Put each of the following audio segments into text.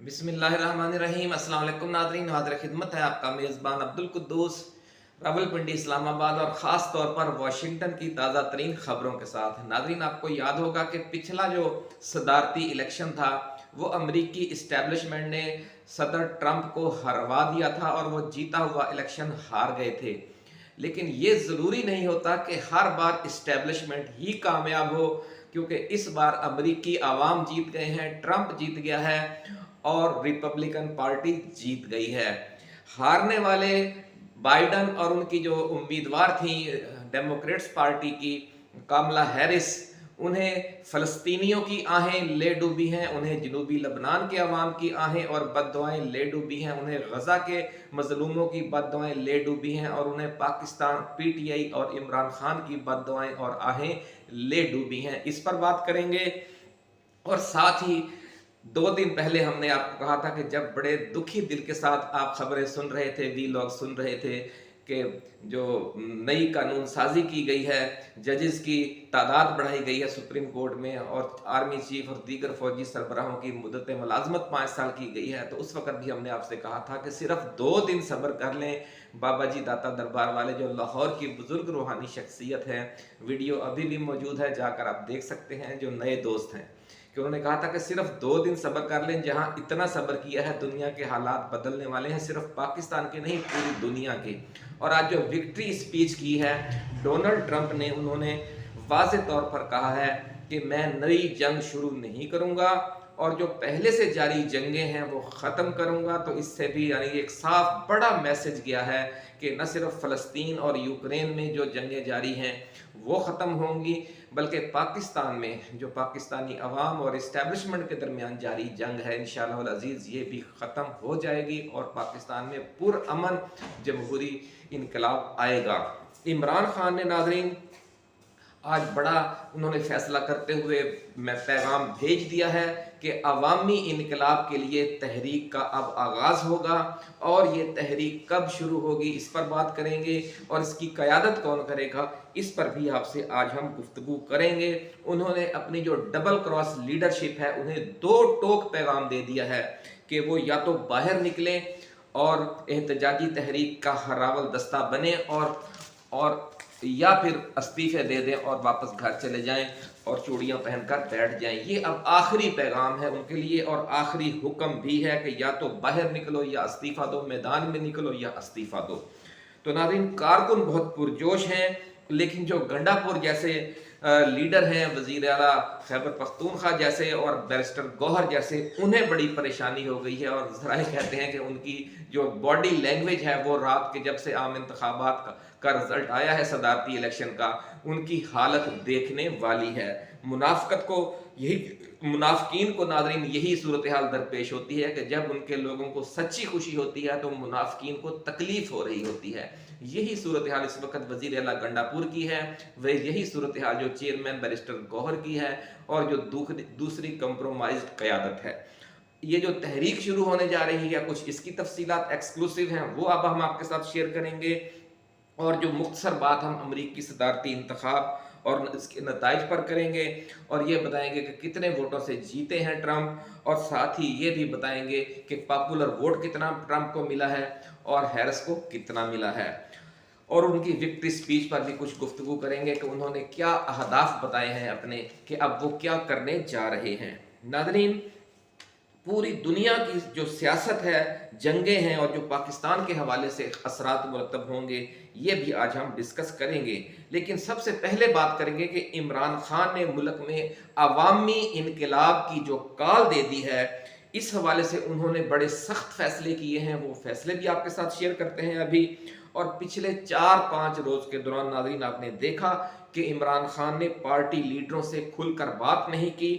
बिस्मिल्लाहिर्रहमानिर्रहीम। अस्सलाम वालेकुम नाज़रीन, हाज़िर खिदमत है आपका मेज़बान अब्दुल कुद्दूस रावलपिंडी इस्लामाबाद और ख़ास तौर पर वाशिंगटन की ताज़ा तरीन ख़बरों के साथ। नाज़रीन, आपको याद होगा कि पिछला जो सदारती इलेक्शन था वो अमरीकी इस्टेब्लिशमेंट ने सदर ट्रंप को हरवा दिया था और वो जीता हुआ इलेक्शन हार गए थे। लेकिन ये ज़रूरी नहीं होता कि हर बार इस्टेब्लिशमेंट ही कामयाब हो, क्योंकि इस बार अमरीकी आवाम जीत गए हैं, ट्रंप जीत गया है और रिपब्लिकन पार्टी जीत गई है। हारने वाले बाइडन और उनकी जो उम्मीदवार थी डेमोक्रेट्स पार्टी की कामला हैरिस, उन्हें फ़लस्तीनियों की आहें ले डूबी हैं, उन्हें जनूबी लबनान के अवाम की आहें और बद्दुआएं ले डूबी हैं, उन्हें गज़ा के मजलूमों की बद्दुआएं ले डूबी हैं और उन्हें पाकिस्तान पीटीआई और इमरान खान की बद्दुआएं और आहें ले डूबी हैं। इस पर बात करेंगे। और साथ ही 2 दिन पहले हमने आपको कहा था कि जब बड़े दुखी दिल के साथ आप खबरें सुन रहे थे, वीलॉग सुन रहे थे कि जो नई कानून साजी की गई है, जजेस की तादाद बढ़ाई गई है सुप्रीम कोर्ट में और आर्मी चीफ और दीगर फौजी सरबराहों की मुद्दत मुलाजमत 5 साल की गई है, तो उस वक्त भी हमने आपसे कहा था कि सिर्फ 2 दिन सब्र कर लें। बाबा जी दाता दरबार वाले जो लाहौर की बुजुर्ग रूहानी शख्सियत है, वीडियो अभी भी मौजूद है, जाकर आप देख सकते हैं जो नए दोस्त हैं, कि उन्होंने कहा था कि सिर्फ 2 दिन सब्र कर लें। जहां इतना सब्र किया है, दुनिया के हालात बदलने वाले हैं, सिर्फ पाकिस्तान के नहीं पूरी दुनिया के। और आज जो विक्ट्री स्पीच की है डोनाल्ड ट्रंप ने, उन्होंने वाज़ेह तौर पर कहा है कि मैं नई जंग शुरू नहीं करूंगा और जो पहले से जारी जंगें हैं वो ख़त्म करूंगा। तो इससे भी यानी एक साफ बड़ा मैसेज गया है कि न सिर्फ फ़लस्तीन और यूक्रेन में जो जंगें जारी हैं वो ख़त्म होंगी, बल्कि पाकिस्तान में जो पाकिस्तानी अवाम और इस्टेब्लिशमेंट के दरमियान जारी जंग है, इंशाअल्लाह अज़ीज़ ये भी ख़त्म हो जाएगी और पाकिस्तान में पुरअमन जमहूरी इनकलाब आएगा। इमरान खान ने नाज़रीन आज बड़ा उन्होंने फैसला करते हुए मैं पैगाम भेज दिया है कि अवामी इनकलाब के लिए तहरीक का अब आगाज़ होगा और ये तहरीक कब शुरू होगी इस पर बात करेंगे और इसकी क़यादत कौन करेगा इस पर भी आपसे आज हम गुफ्तगू करेंगे। उन्होंने अपनी जो डबल क्रॉस लीडरशिप है उन्हें 2 टोक पैगाम दे दिया है कि वो या तो बाहर निकलें और एहतजाजी तहरीक का हरावल दस्ता बने और या फिर इस्तीफे दे दें और वापस घर चले जाएं और चूड़ियां पहनकर बैठ जाएं। ये अब आखिरी पैगाम है उनके लिए और आखिरी हुक्म भी है कि या तो बाहर निकलो या इस्तीफा दो, मैदान में निकलो या इस्तीफा दो। तो नाज़रीन, कारकुन बहुत पुरजोश हैं, लेकिन जो गंडापुर जैसे लीडर हैं, वज़ीर आला खैबर पख्तूनख्वा जैसे और बैरिस्टर गौहर जैसे, उन्हें बड़ी परेशानी हो गई है और ज़रा कहते हैं कि उनकी जो बॉडी लैंग्वेज है वो रात के जब से आम इंतखाबात का रिजल्ट आया है सदारती इलेक्शन का, उनकी हालत देखने वाली है। मुनाफकत को यही मुनाफिकीन को नाज़रीन यही सूरत हाल दरपेश होती है कि जब उनके लोगों को सच्ची खुशी होती है तो मुनाफिकीन को तकलीफ हो रही होती है। यही सूरत हाल इस वक्त वज़ीर आला गंडापुर की है, वह यही सूरत हाल जो चेयरमैन बैरिस्टर गौहर की है और जो दूसरी कंप्रोमाइज्ड क़यादत है। ये जो तहरीक शुरू होने जा रही है, कुछ इसकी तफसीलात एक्सक्लूसिव हैं, वो अब हम आपके साथ शेयर करेंगे और जो मुख्तसर बात हम अमरीकी सदारती इंतखाब और इसके नताइज पर करेंगे और ये बताएंगे कि कितने वोटों से जीते हैं ट्रंप और साथ ही ये भी बताएंगे कि पॉपुलर वोट कितना ट्रंप को मिला है और हैरिस को कितना मिला है और उनकी विक्ट्री स्पीच पर भी कुछ गुफ्तगू करेंगे कि उन्होंने क्या अहदाफ बताए हैं अपने, कि अब वो क्या करने जा रहे हैं। नाज़रीन, पूरी दुनिया की जो सियासत है, जंगें हैं और जो पाकिस्तान के हवाले से असरात मुरतब होंगे, ये भी आज हम डिस्कस करेंगे। लेकिन सबसे पहले बात करेंगे कि इमरान खान ने मुल्क में अवामी इनकलाब की जो कॉल दे दी है, इस हवाले से उन्होंने बड़े सख्त फैसले किए हैं, वो फैसले भी आपके साथ शेयर करते हैं अभी। और पिछले 4-5 रोज के दौरान नाज़रीन आपने देखा कि इमरान खान ने पार्टी लीडरों से खुलकर बात नहीं की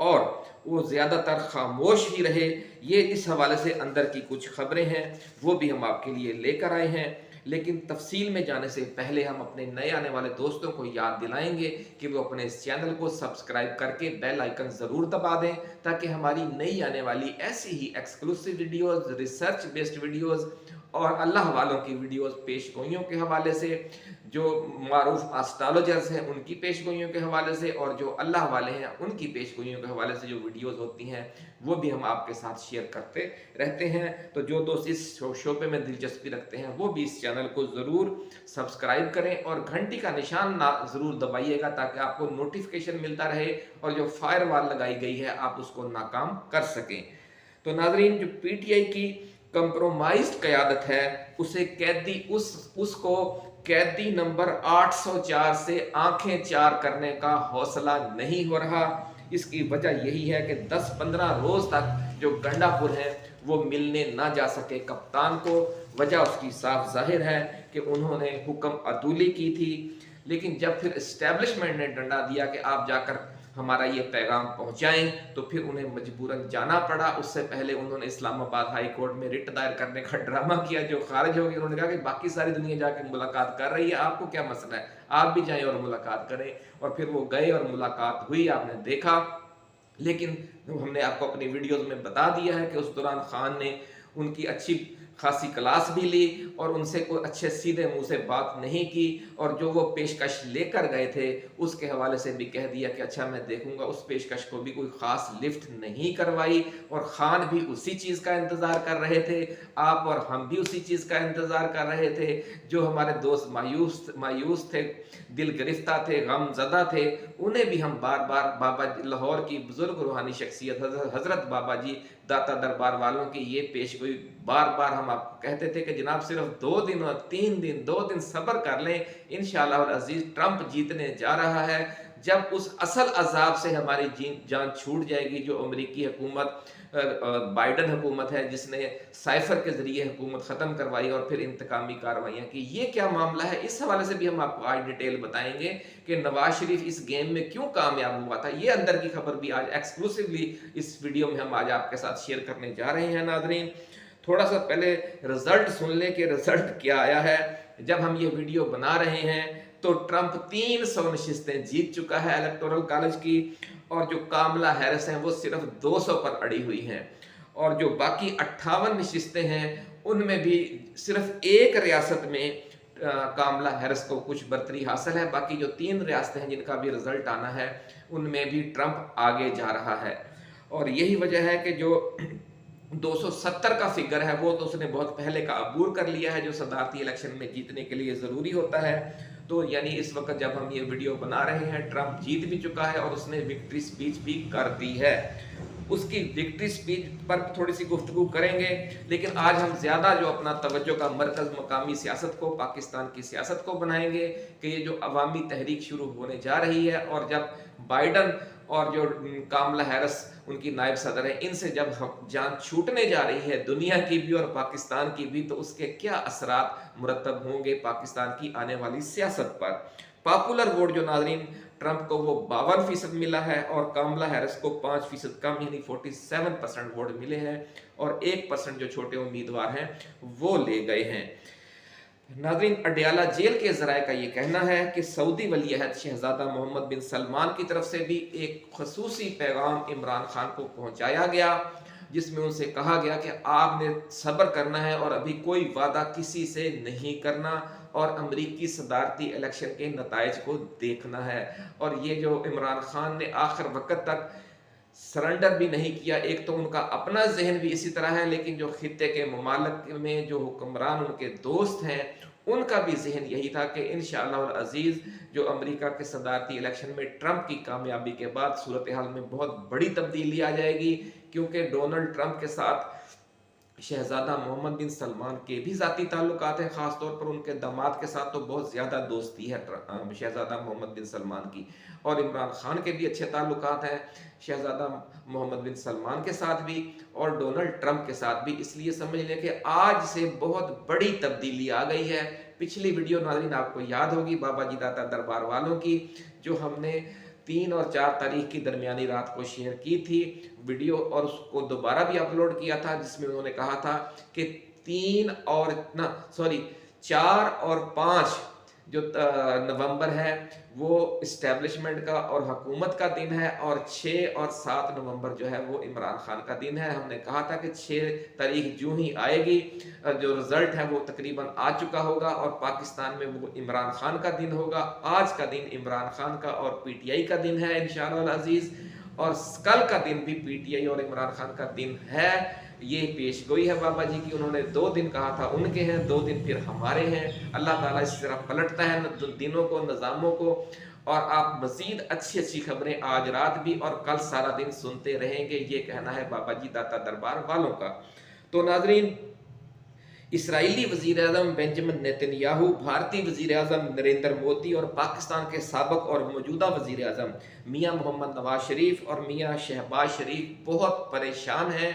और वो ज़्यादातर खामोश ही रहे। ये इस हवाले से अंदर की कुछ खबरें हैं, वो भी हम आपके लिए लेकर आए हैं। लेकिन तफसील में जाने से पहले हम अपने नए आने वाले दोस्तों को याद दिलाएंगे कि वो अपने इस चैनल को सब्सक्राइब करके बेल आइकन ज़रूर दबा दें, ताकि हमारी नई आने वाली ऐसी ही exclusive videos, research based videos और अल्लाह वालों की वीडियोस, पेशगोइयों के हवाले से जो मारूफ एस्ट्रोलॉजर्स हैं उनकी पेशगोइयों के हवाले से और जो अल्लाह वाले हैं उनकी पेशगोइयों के हवाले से जो वीडियोस होती हैं वो भी हम आपके साथ शेयर करते रहते हैं। तो जो दोस्त इस शोबे में दिलचस्पी रखते हैं वो भी इस चैनल को ज़रूर सब्सक्राइब करें और घंटी का निशान ना ज़रूर दबाइएगा ताकि आपको नोटिफिकेशन मिलता रहे और जो फायर वॉल लगाई गई है आप उसको नाकाम कर सकें। तो नाजरीन, जो पीटीआई की कंप्रोमाइज्ड क़यादत है उसे कैदी उसको कैदी नंबर 804 से आंखें चार करने का हौसला नहीं हो रहा। इसकी वजह यही है कि 10-15 रोज तक जो गंडापुर है वो मिलने ना जा सके कप्तान को। वजह उसकी साफ जाहिर है कि उन्होंने हुक्म अदूली की थी, लेकिन जब फिर एस्टेब्लिशमेंट ने डंडा दिया कि आप जाकर हमारा ये पैगाम पहुंचाएं तो फिर उन्हें मजबूरन जाना पड़ा। उससे पहले उन्होंने इस्लामाबाद हाई कोर्ट में रिट दायर करने का ड्रामा किया जो खारिज हो गया। उन्होंने कहा कि बाकी सारी दुनिया जाके मुलाकात कर रही है, आपको क्या मसला है, आप भी जाएं और मुलाकात करें। और फिर वो गए और मुलाकात हुई, आपने देखा। लेकिन हमने आपको अपनी वीडियोस में बता दिया है कि उस दौरान खान ने उनकी अच्छी खासी क्लास भी ली और उनसे कोई अच्छे सीधे मुंह से बात नहीं की और जो वो पेशकश लेकर गए थे उसके हवाले से भी कह दिया कि अच्छा मैं देखूंगा। उस पेशकश को भी कोई ख़ास लिफ्ट नहीं करवाई और ख़ान भी उसी चीज़ का इंतज़ार कर रहे थे, आप और हम भी उसी चीज़ का इंतज़ार कर रहे थे। जो हमारे दोस्त मायूस थे, दिल गिरफ्ता थे, गमज़दा थे, उन्हें भी हम बार बार बाबा लाहौर की बुजुर्ग रूहानी शख्सियत हज़रत बाबा जी दाता दरबार वालों की ये पेशगोई बार बार हम आपको कहते थे कि जनाब सिर्फ 2 दिन और 3 दिन 2 दिन सब्र कर लें, इंशाअल्लाह अजीज ट्रंप जीतने जा रहा है। जब उस असल अजाब से हमारी जान छूट जाएगी जो अमेरिकी हुकूमत बाइडन हुकूमत है जिसने साइफर के जरिए हुकूमत ख़त्म करवाई और फिर इंतकामी कार्रवाइयाँ की। ये क्या मामला है, इस हवाले से भी हम आपको आज डिटेल बताएंगे कि नवाज शरीफ इस गेम में क्यों कामयाब हुआ था। ये अंदर की खबर भी आज एक्सक्लूसिवली इस वीडियो में हम आज आपके साथ शेयर करने जा रहे हैं। नाजरीन, थोड़ा सा पहले रिजल्ट सुन ले कि रिजल्ट क्या आया है। जब हम ये वीडियो बना रहे हैं तो ट्रंप 300 नशिस्तें जीत चुका है इलेक्टोरल कॉलेज की और जो कामला हैरिस हैं वो सिर्फ 200 पर अड़ी हुई हैं और जो बाकी 58 नशिस्तें हैं उनमें भी सिर्फ एक रियासत में कामला हैरिस को कुछ बर्तरी हासिल है। बाकी जो 3 रियासतें हैं जिनका भी रिजल्ट आना है उनमें भी ट्रंप आगे जा रहा है और यही वजह है कि जो 270 का फिगर है वो तो उसने बहुत पहले का अबूर कर लिया है जो सदारती इलेक्शन में जीतने के लिए ज़रूरी होता है। तो यानी इस वक्त जब हम ये वीडियो बना रहे हैं ट्रंप जीत भी चुका है और उसने विक्ट्री स्पीच भी कर दी है। उसकी विक्ट्री स्पीच पर थोड़ी सी गुफ्तगू करेंगे, लेकिन आज हम ज़्यादा जो अपना तवज्जो का मरकज़ मकामी सियासत को, पाकिस्तान की सियासत को बनाएंगे कि ये जो अवामी तहरीक शुरू होने जा रही है और जब बाइडन और जो कामला हैरिस उनकी नायब सदर है इनसे जब जान छूटने जा रही है दुनिया की भी और पाकिस्तान की भी, तो उसके क्या असरात मुरतब होंगे पाकिस्तान की आने वाली सियासत पर। पॉपुलर वोट जो नाजरीन ट्रंप को वो 52% मिला है और कामला हैरिस को 5% कम यानी 47% वोट मिले हैं और 1% जो छोटे उम्मीदवार हैं वो ले गए हैं। नाज़रीन, अडयाला जेल के ज़राए का ये कहना है कि सऊदी वली अहद शहजादा मोहम्मद बिन सलमान की तरफ से भी एक खसूसी पैगाम इमरान खान को पहुंचाया गया जिसमें उनसे कहा गया कि आपने सब्र करना है और अभी कोई वादा किसी से नहीं करना और अमरीकी सदारती इलेक्शन के नताइज को देखना है। और ये जो इमरान खान ने आखिर वक्त तक सरेंडर भी नहीं किया, एक तो उनका अपना जहन भी इसी तरह है, लेकिन जो खित्ते के ममालिक में जो हुक्मरान उनके दोस्त हैं उनका भी जहन यही था कि इंशाअल्लाह अजीज जो अमेरिका के सदारती इलेक्शन में ट्रंप की कामयाबी के बाद सूरत हाल में बहुत बड़ी तब्दीली आ जाएगी, क्योंकि डोनाल्ड ट्रंप के साथ शहजादा मोहम्मद बिन सलमान के भी ज़ाती ताल्लुकात हैं, ख़ासतौर पर उनके दामाद के साथ तो बहुत ज़्यादा दोस्ती है शहजादा मोहम्मद बिन सलमान की, और इमरान खान के भी अच्छे ताल्लुकात हैं शहजादा मोहम्मद बिन सलमान के साथ भी और डोनाल्ड ट्रंप के साथ भी। इसलिए समझ लें कि आज से बहुत बड़ी तब्दीली आ गई है। पिछली वीडियो नाज़रीन आपको याद होगी बाबा जी दाता दरबार वालों की, जो हमने 3 और 4 तारीख की दरमियानी रात को शेयर की थी वीडियो और उसको दोबारा भी अपलोड किया था, जिसमें उन्होंने कहा था कि 4 और 5 जो नवंबर है वो इस्टेब्लिशमेंट का और हुकूमत का दिन है, और 6 और 7 नवंबर जो है वो इमरान खान का दिन है। हमने कहा था कि 6 तारीख जो ही आएगी जो रिजल्ट है वो तकरीबन आ चुका होगा और पाकिस्तान में वो इमरान खान का दिन होगा। आज का दिन इमरान खान का और पीटीआई का दिन है इंशाअल्लाह अजीज, और कल का दिन भी पीटीआई और इमरान खान का दिन है। ये पेश गोई है बाबा जी की, उन्होंने 2 दिन कहा था उनके हैं, 2 दिन फिर हमारे हैं। अल्लाह ताला इस तरह पलटता है दिनों को, निज़ामों को, और आप मजीद अच्छी अच्छी खबरें आज रात भी और कल सारा दिन सुनते रहेंगे, ये कहना है बाबा जी दाता दरबार वालों का। तो नाजरीन, इसराइली वज़ीर-ए-आज़म बेंजामिन नेतन्याहू, भारतीय वज़ीर-ए-आज़म नरेंद्र मोदी और पाकिस्तान के साबिक़ और मौजूदा वज़ीर-ए-आज़म मियां मोहम्मद नवाज शरीफ और मियां शहबाज शरीफ बहुत परेशान हैं,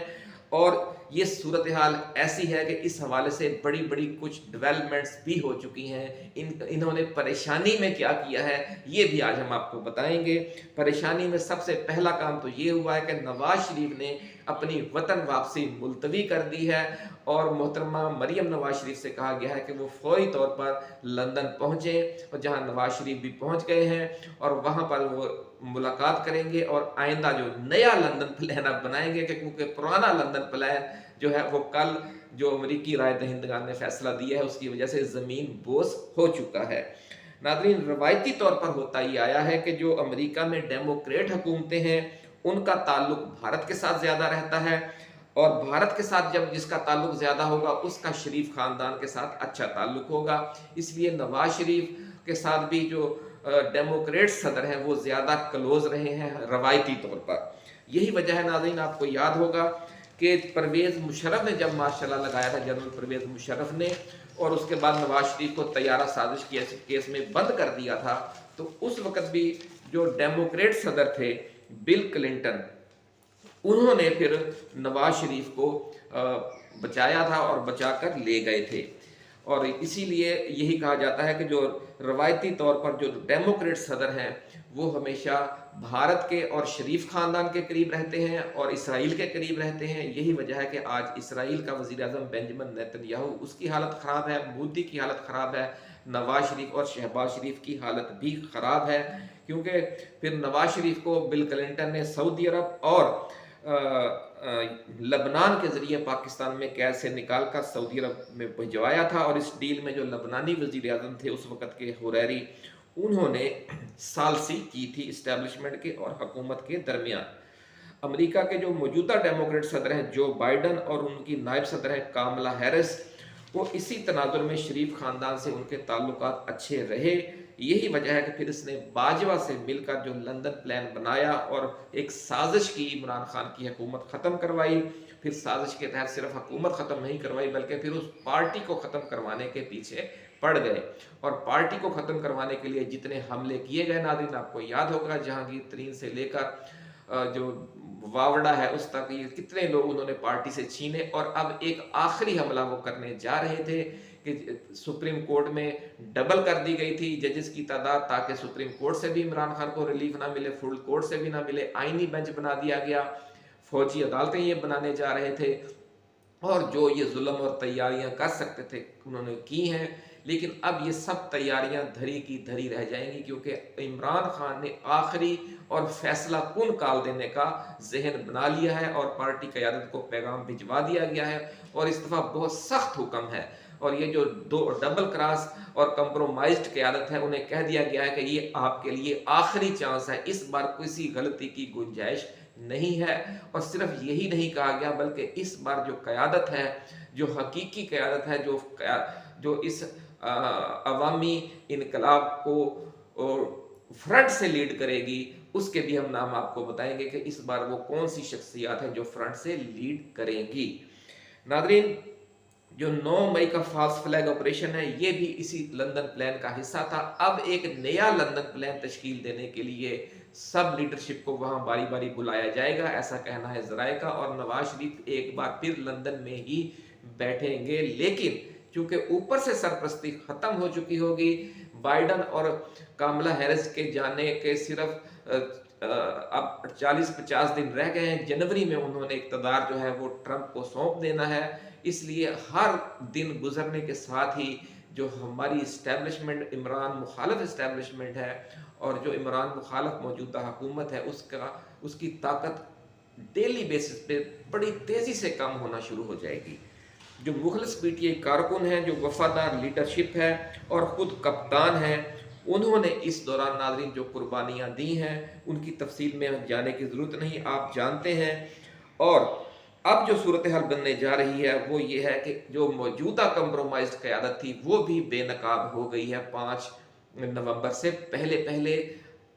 और ये सूरत हाल ऐसी है कि इस हवाले से बड़ी बड़ी कुछ डेवलपमेंट्स भी हो चुकी हैं। इन्होंने परेशानी में क्या किया है ये भी आज हम आपको बताएंगे। परेशानी में सबसे पहला काम तो ये हुआ है कि नवाज शरीफ ने अपनी वतन वापसी मुलतवी कर दी है, और मोहतरमा मरियम नवाज शरीफ से कहा गया है कि वो फौरी तौर पर लंदन पहुँचे, और जहाँ नवाज शरीफ भी पहुँच गए हैं और वहाँ पर वो मुलाकात करेंगे और आइंदा जो नया लंदन प्लान अब बनाएंगे, क्योंकि पुराना लंदन प्लान जो है वो कल जो अमरीकी राय दहिंदगान ने फैसला दिया है उसकी वजह से ज़मीन बोस हो चुका है। नाज़रीन, रवायती तौर पर होता ही आया है कि जो अमेरिका में डेमोक्रेट हुकूमतें हैं उनका ताल्लुक भारत के साथ ज़्यादा रहता है, और भारत के साथ जब जिसका ताल्लुक ज़्यादा होगा उसका शरीफ ख़ानदान के साथ अच्छा ताल्लुक होगा। इसलिए नवाज शरीफ के साथ भी जो डेमोक्रेट सदर हैं वो ज़्यादा क्लोज रहे हैं रवायती तौर पर। यही वजह है नाज़रीन, आपको याद होगा कि परवेज़ मुशर्रफ ने जब मार्शल लगाया था, जनरल परवेज़ मुशर्रफ ने, और उसके बाद नवाज शरीफ को तैयारा साजिश के केस में बंद कर दिया था, तो उस वक़्त भी जो डेमोक्रेट सदर थे बिल क्लिंटन, उन्होंने फिर नवाज शरीफ को बचाया था और बचाकर ले गए थे। और इसीलिए यही कहा जाता है कि जो रवायती तौर पर जो डेमोक्रेट सदर हैं वो हमेशा भारत के और शरीफ ख़ानदान के करीब रहते हैं और इसराइल के करीब रहते हैं। यही वजह है कि आज इसराइल का वज़ीर-ए-आज़म बेंजामिन नेतन्याहू, उसकी हालत ख़राब है, मोदी की हालत ख़राब है, नवाज शरीफ और शहबाज शरीफ की हालत भी ख़राब है, क्योंकि फिर नवाज शरीफ को बिल क्लिंटन ने सऊदी अरब और लबनान के ज़रिए पाकिस्तान में कैद से निकाल कर सऊदी अरब में भिजवाया था, और इस डील में जो लबनानी वज़ीर-ए-आज़म थे उस वक़्त के हुरैरी, उन्होंने सालसी की थी इस्टेब्लिशमेंट के और हुकूमत के दरमियान। अमेरिका के जो मौजूदा डेमोक्रेट सदर हैं जो बाइडन और उनकी नायब सदर हैं कामला हैरिस, वो इसी तनाजुर में शरीफ ख़ानदान से उनके ताल्लुकात अच्छे रहे। यही वजह है कि फिर इसने बाजवा से मिलकर जो लंदन प्लान बनाया और एक साजिश की, इमरान खान की हुकूमत ख़त्म करवाई। फिर साजिश के तहत सिर्फ हुकूमत ख़त्म नहीं करवाई बल्कि फिर उस पार्टी को ख़त्म करवाने के पीछे पड़ गए, और पार्टी को ख़त्म करवाने के लिए जितने हमले किए गए नाज़रीन, आपको याद होगा जहांगीर तरीन से लेकर जो वावड़ा है उस तक, ये कितने लोग उन्होंने पार्टी से छीने, और अब एक आखिरी हमला वो करने जा रहे थे कि सुप्रीम कोर्ट में डबल कर दी गई थी जजेस की तादाद, ताकि सुप्रीम कोर्ट से भी इमरान खान को रिलीफ ना मिले, फुल कोर्ट से भी ना मिले, आईनी बेंच बना दिया गया, फौजी अदालतें ये बनाने जा रहे थे, और जो ये जुल्म और तैयारियां कर सकते थे उन्होंने की हैं। लेकिन अब ये सब तैयारियां धरी की धरी रह जाएंगी, क्योंकि इमरान खान ने आखिरी और फैसला कुन काल देने का जहन बना लिया है और पार्टी क़यादत को पैगाम भिजवा दिया गया है, और इस दफ़ा बहुत सख्त हुक्म है, और ये जो दो डबल क्रॉस और कंप्रोमाइज्ड क़यादत है उन्हें कह दिया गया है कि ये आपके लिए आखिरी चांस है, इस बार किसी गलती की गुंजाइश नहीं है। और सिर्फ यही नहीं कहा गया बल्कि इस बार जो क़यादत है, जो हकीकी क़यादत है, जो इस अवामी इनकलाब को फ्रंट से लीड करेगी, उसके भी हम नाम आपको बताएंगे कि इस बार वो कौन सी शख्सियात हैं जो फ्रंट से लीड करेंगी। नादरीन, जो 9 मई का फॉल्स फ्लैग ऑपरेशन है ये भी इसी लंदन प्लान का हिस्सा था। अब एक नया लंदन प्लान तश्कील देने के लिए सब लीडरशिप को वहां बारी बारी बुलाया जाएगा, ऐसा कहना है ज़राए का, और नवाज शरीफ एक बार फिर लंदन में ही बैठेंगे। लेकिन चूंकि ऊपर से सरपरस्ती खत्म हो चुकी होगी, बाइडन और कामला हैरिस के जाने के सिर्फ अब 40-50 दिन रह गए हैं। जनवरी में उन्होंने इक़्तिदार जो है वो ट्रंप को सौंप देना है, इसलिए हर दिन गुजरने के साथ ही जो हमारी इस्टेब्लिशमेंट इमरान मुखालफ इस्टेब्लिशमेंट है और जो इमरान मुखालफ मौजूदा हुकूमत है उसकी ताकत डेली बेसिस पे बड़ी तेज़ी से कम होना शुरू हो जाएगी। जो मुखलिस पीटीआई कारकुन हैं, जो वफादार लीडरशिप है और ख़ुद कप्तान हैं, उन्होंने इस दौरान नाज़रीन जो कुर्बानियाँ दी हैं उनकी तफसील में जाने की ज़रूरत नहीं, आप जानते हैं। और अब जो सूरत हाल बनने जा रही है वो ये है कि जो मौजूदा कंप्रोमाइज्ड क़यादत थी वो भी बेनकाब हो गई है 5 नवंबर से पहले।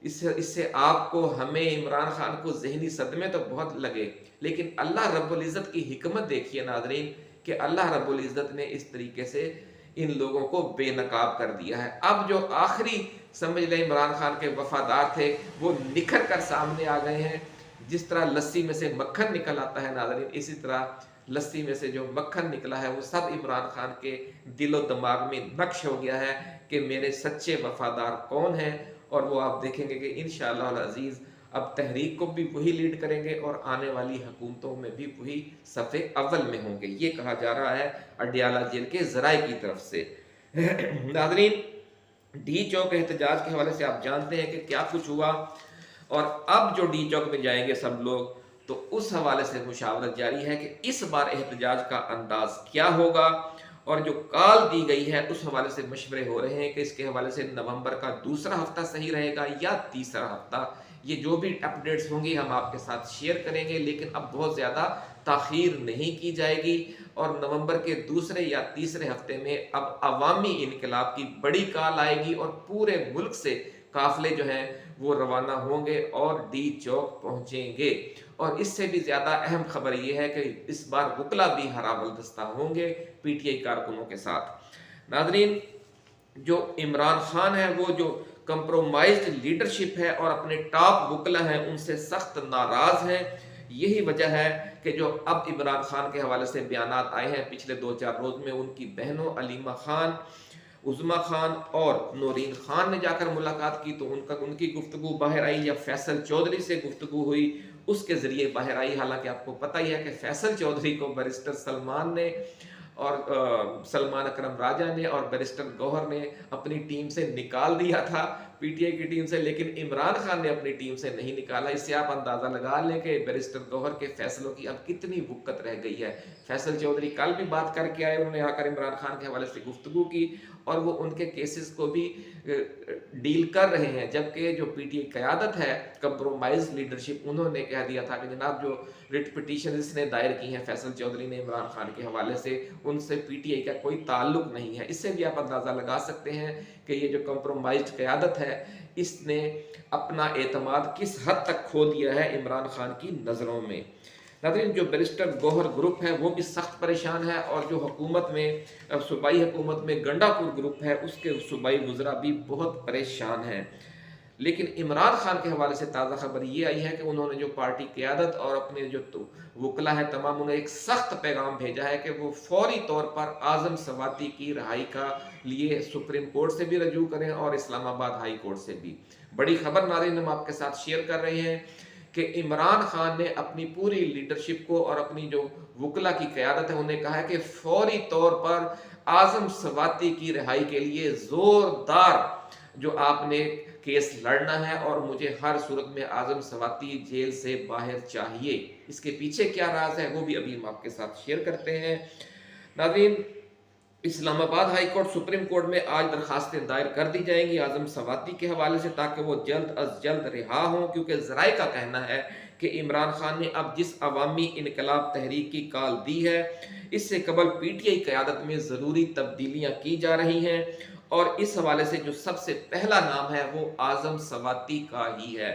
इससे आपको हमें इमरान खान को ज़हनी सदमे तो बहुत लगे, लेकिन अल्लाह रब्बुल इज़्ज़त की हिकमत देखिए नाज़रीन कि अल्लाह रब्बुल इज़्ज़त ने इस तरीके से इन लोगों को बेनकाब कर दिया है। अब जो आखिरी समझ लें इमरान खान के वफादार थे वो निखर कर सामने आ गए हैं। जिस तरह लस्सी में से मक्खन निकल आता है नाज़रीन, इसी तरह लस्सी में से जो मक्खन निकला है वो सब इमरान खान के दिलो दिमाग में नक्श हो गया है कि मेरे सच्चे वफादार कौन हैं। और वो आप देखेंगे कि इंशाअल्लाह अज़ीज़ अब तहरीक को भी वही लीड करेंगे और आने वाली हुकूमतों में भी वही सफ़े अव्वल में होंगे, ये कहा जा रहा है अडियाला जेल के ज़राए की तरफ से। नाज़रीन, डी चौक एहतजाज के हवाले से आप जानते हैं कि क्या कुछ हुआ, और अब जो डी चौक में जाएंगे सब लोग तो उस हवाले से मुशावरत जारी है कि इस बार एहतजाज का अंदाज क्या होगा। और जो कॉल दी गई है उस हवाले से मशवरे हो रहे हैं कि इसके हवाले से नवंबर का दूसरा हफ्ता सही रहेगा या तीसरा हफ्ता। ये जो भी अपडेट्स होंगी हम आपके साथ शेयर करेंगे, लेकिन अब बहुत ज़्यादा ताख़ीर नहीं की जाएगी और नवंबर के दूसरे या तीसरे हफ्ते में अब अवामी इनकलाब की बड़ी कॉल आएगी और पूरे मुल्क से काफ़िले जो हैं वो रवाना होंगे और डी चौक पहुँचेंगे। और इससे भी ज़्यादा अहम खबर ये है कि इस बार वकला भी हराबलदस्ता होंगे पीटीआई कारकुनों के साथ। नाज़रीन, जो इमरान खान है वो जो कंप्रोमाइज्ड लीडरशिप है और अपने टॉप वकला हैं उनसे सख्त नाराज़ हैं। यही वजह है कि जो अब इमरान खान के हवाले से बयानात आए हैं पिछले 2-4 रोज़ में, उनकी बहनों अलीमा खान, उज़मा खान और नूरीन खान ने जाकर मुलाकात की तो उनकी गुफ्तगू बाहर आई, या फैसल चौधरी से गुफ्तगू हुई उसके ज़रिए बाहर आई। हालांकि आपको पता ही है कि फैसल चौधरी को बैरिस्टर सलमान ने और सलमान अकरम राजा ने और बैरिस्टर गौहर ने अपनी टीम से निकाल दिया था पीटीआई की टीम से, लेकिन इमरान खान ने अपनी टीम से नहीं निकाला। इससे आप अंदाज़ा लगा लें कि बैरिस्टर गौहर के फैसलों की अब कितनी वुक्कत रह गई है। फैसल चौधरी कल भी बात करके आए, उन्होंने आकर इमरान खान के हवाले से गुफ्तगू की और वो उनके केसेस को भी डील कर रहे हैं, जबकि जो पीटीआई क़यादत है कंप्रोमाइज लीडरशिप, उन्होंने कह दिया था कि जनाब जो रिट पिटीशन इसने दायर की हैं फैसल चौधरी ने इमरान खान के हवाले से, उनसे पीटीआई का कोई ताल्लुक नहीं है। इससे भी आप अंदाज़ा लगा सकते हैं कि ये जो कंप्रोमाइज्ड क़यादत है इसने अपना एतमाद किस हद तक खो दिया है इमरान खान की नज़रों में। नाज़रीन, जो बैरिस्टर गौहर ग्रुप है वो भी सख्त परेशान है और जो हुकूमत में सूबाई हुकूमत में गंडापुर ग्रुप है उसके सूबाई वज़रा भी बहुत परेशान हैं। लेकिन इमरान खान के हवाले से ताज़ा खबर ये आई है कि उन्होंने जो पार्टी क़यादत और अपने जो वकला है तमाम, उन्हें एक सख्त पैगाम भेजा है कि वो फौरी तौर पर आज़म सवाती की रहाई का लिए सुप्रीम कोर्ट से भी रजू करें और इस्लामाबाद हाई कोर्ट से भी। बड़ी खबर नाज़रीन हम आपके साथ शेयर कर रहे हैं कि इमरान खान ने अपनी पूरी लीडरशिप को और अपनी जो वकला की क़यादत है उन्हें कहा है कि फौरी तौर पर आज़म सवाती की रिहाई के लिए ज़ोरदार जो आपने केस लड़ना है और मुझे हर सूरत में आज़म सवाती जेल से बाहर चाहिए। इसके पीछे क्या राज है वो भी अभी हम आपके साथ शेयर करते हैं। नाज़रीन, Islamabad high court supreme court में आज दरखास्तें दायर कर दी जाएंगी आज़म सवाती के हवाले से ताकि वो जल्द अज जल्द रिहा हों, क्योंकि ज़राए का कहना है कि इमरान खान ने अब जिस अवामी इनकलाब तहरीक की कॉल दी है इससे कबल पीटीआई क़यादत में ज़रूरी तब्दीलियाँ की जा रही हैं और इस हवाले से जो सबसे पहला नाम है वो आज़म सवाती का ही है।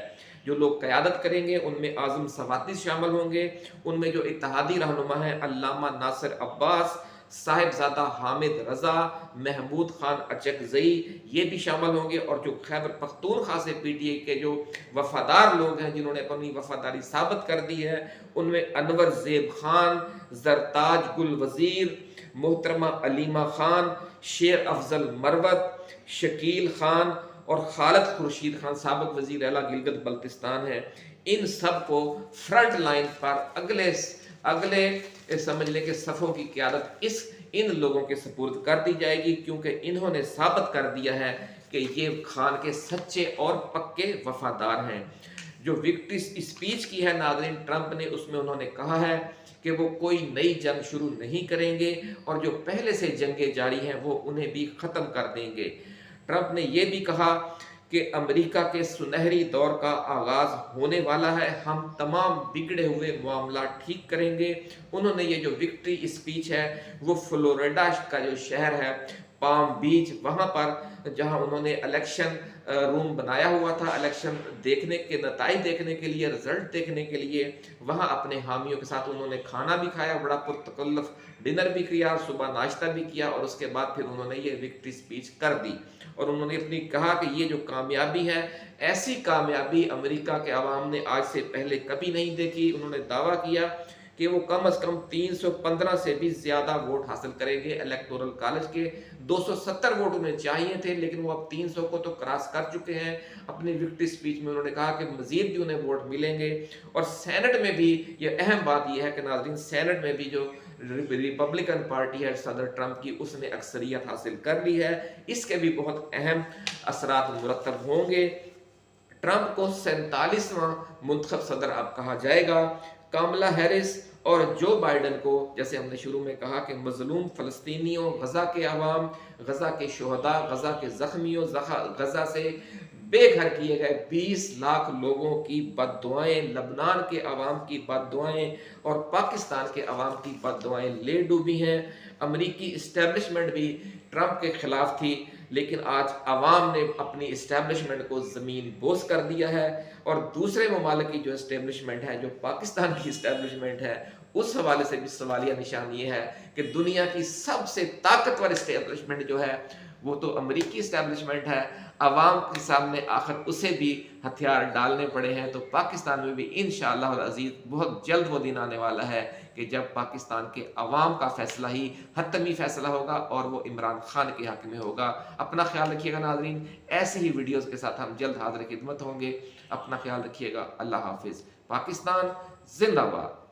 जो लोग क़यादत करेंगे उनमें आज़म सवाती शामिल होंगे, उनमें जो इत्तेहादी रहनुमा हैं अल्लामा नासिर अब्बास, साहिबजादा हामिद रज़ा, महमूद खान अचकज़ई ये भी शामिल होंगे और जो खैबर पख्तूनख्वा से पीटीआई के जो वफादार लोग हैं जिन्होंने अपनी वफादारी साबित कर दी है उनमें अनवर ज़ेब खान, ज़रताज गुल वज़ीर, मोहतरमा अलीमा खान, शेर अफजल मरवत, शकील खान और खालिद खुर्शीद खान साबिक वज़ीर आला गिलगित बल्तिस्तान है। इन सब को फ्रंट लाइन पर अगले समझ लें कि सफ़ों की क़यादत इन लोगों के सुपुर्द कर दी जाएगी, क्योंकि इन्होंने साबित कर दिया है कि ये खान के सच्चे और पक्के वफादार हैं। जो विक्ट्री स्पीच की है नाज़रीन ट्रंप ने, उसमें उन्होंने कहा है कि वो कोई नई जंग शुरू नहीं करेंगे और जो पहले से जंगें जारी हैं वो उन्हें भी ख़त्म कर देंगे। ट्रंप ने ये भी कहा कि अमेरिका के सुनहरी दौर का आगाज़ होने वाला है, हम तमाम बिगड़े हुए मामला ठीक करेंगे। उन्होंने ये जो विक्ट्री स्पीच है वो फ्लोरिडा का जो शहर है पाम बीच, वहाँ पर जहाँ उन्होंने इलेक्शन रूम बनाया हुआ था, इलेक्शन देखने के नताइज देखने के लिए, रिजल्ट देखने के लिए, वहाँ अपने हामियों के साथ उन्होंने खाना भी खाया, बड़ा पुरतकल्लुफ़ डिनर भी किया, सुबह नाश्ता भी किया और उसके बाद फिर उन्होंने ये विक्ट्री स्पीच कर दी। और उन्होंने अपनी कहा कि ये जो कामयाबी है, ऐसी कामयाबी अमेरिका के अवाम ने आज से पहले कभी नहीं देखी। उन्होंने दावा किया कि वो कम से कम 315 से भी ज़्यादा वोट हासिल करेंगे इलेक्टोरल कॉलेज के। 270 वोट उन्हें चाहिए थे, लेकिन वो अब 300 को तो क्रॉस कर चुके हैं। अपनी विक्ट्री स्पीच में उन्होंने कहा कि मज़ीद भी उन्हें वोट मिलेंगे। और सेनेट में भी ये अहम बात यह है कि नाज़रीन, सेनेट में भी जो रिपब्लिकन पार्टी है सदर ट्रंप की, उसने अक्सरियत हासिल कर ली है। इसके भी बहुत अहम असरात मुरतब होंगे। ट्रंप को 47वां मुंतखब सदर अब कहा जाएगा। कामला हैरिस और जो बाइडन को, जैसे हमने शुरू में कहा कि मजलूम फ़लस्तीनियों, गज़ा के अवाम, गज़ा के शोहदा, गज़ा के ज़ख्मियों, गज़ा से बेघर किए गए 20 लाख लोगों की बद्दुआएं, लबनान के अवाम की बद्दुआएं और पाकिस्तान के अवाम की बद्दुआएं ले डूबी हैं। अमरीकी इस्टेब्लिशमेंट भी ट्रंप के खिलाफ थी, लेकिन आज अवाम ने अपनी इस्टेब्लिशमेंट को ज़मीन बोस कर दिया है। और दूसरे ममालिक की जो इस्टेब्लिशमेंट है, जो पाकिस्तान की इस्टेब्लिशमेंट है, उस हवाले से भी सवालिया निशान ये है कि दुनिया की सबसे ताकतवर इस्टेब्लिशमेंट जो है वो तो अमरीकी इस्टेब्लिशमेंट है। अवाम के सामने आखिर उसे भी हथियार डालने पड़े हैं। तो पाकिस्तान में भी इंशाअल्लाह अज़ीज़ बहुत जल्द वो दिन आने वाला है कि जब पाकिस्तान के अवाम का फैसला ही हतमी फैसला होगा और वो इमरान खान के हक में होगा। अपना ख्याल रखिएगा नाज़रीन, ऐसे ही वीडियोज़ के साथ हम जल्द हाज़िर खिदमत होंगे। अपना ख्याल रखिएगा। अल्लाह हाफिज़। पाकिस्तान जिंदाबाद।